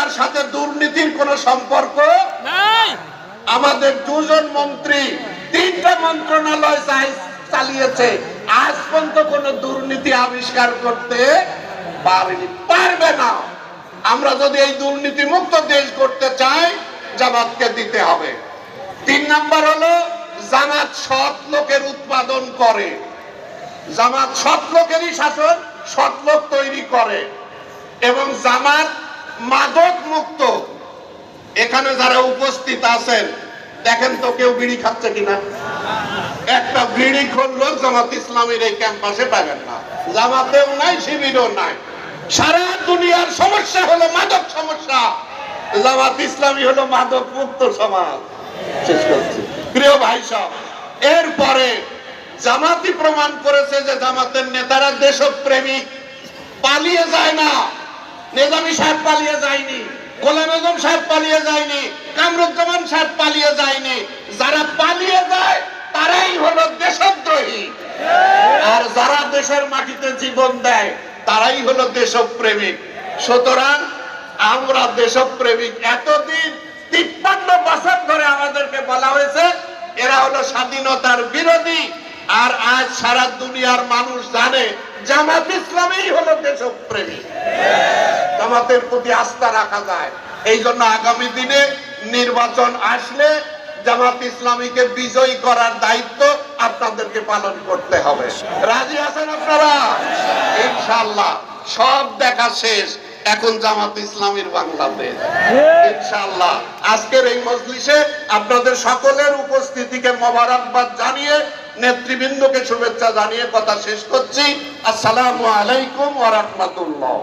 এটার সাথে দুর্নীতির কোনো সম্পর্ক নাই। আমাদের দুজন মন্ত্রী 3টা মন্ত্রণালয় চালিয়েছে, আজ পর্যন্ত কোনো দুর্নীতি আবিষ্কার করতে পারেনি, পারবে না। আমরা যদি এই দুর্নীতি মুক্ত দেশ করতে চাই, জামাতকে দিতে হবে। 3 নাম্বার হলো জামাত সৎ লোকের উৎপাদন করে, জামাত সৎ লোকেরই শাসন, সৎ লোক তৈরি করে। এবং জামাত মাদক মুক্ত। এখানে যারা উপস্থিত আছেন দেখেন তো কেউ বিড়ি খাচ্ছে কিনা? একটা বিড়ি খোললো জামাত ইসলামের এই ক্যাম্পাসে পাবেন না, জামাতেও নাই, শিবিরও নাই। সারা দুনিয়ার সমস্যা হলো মাদক সমস্যা, জামাত ইসলামী হলো মাদক মুক্ত সমাজ। শেষ করছি প্রিয় ভাই সব। এরপরে জামাতি প্রমাণ করেছে যে জামাতের নেতারা দেশপ্রেমিক, পালিয়ে যায় না। নিজামী সাহেব পালিয়ে যায়নি, গোলাম আজম সাহেব পালিয়ে যায়নি, কামরুজ্জামান সাহেব পালিয়ে যায়নি। যারা পালিয়ে যায় তারাই হলো দেশদ্রোহী, আর যারা দেশের মাটিতে জীবন দেয় তারাই হলো দেশপ্রেমিক। সুতরাং আমরা দেশপ্রেমিক। এতদিন 53 বছর ধরে আমাদেরকে বলা হয়েছে এরা হলো স্বাধীনতার বিরোধী, আর আজ সারা দুনিয়ার মানুষ জানে জামাত ইসলামী হলো দেশপ্রেমিক। জামাতের প্রতি আস্থা রাখা যায়। এই জন্য আগামী দিনে নির্বাচন আসলে জামাত ইসলামীকে বিজয়ী করার দায়িত্ব আপনাদেরকে পালন করতে হবে। রাজি আছেন আপনারা? ইনশাআল্লাহ। সব দেখা শেষ, এখন জামাত ইসলামীর বাংলাদেশ ইনশাআল্লাহ। আজকের এই মজলিসে আপনাদের সকলের উপস্থিতিকে মোবারকবাদ জানিয়ে, নেতৃবৃন্দকে শুভেচ্ছা জানিয়ে কথা শেষ করছি। আসসালামু আলাইকুম ওয়া রাহমাতুল্লাহ।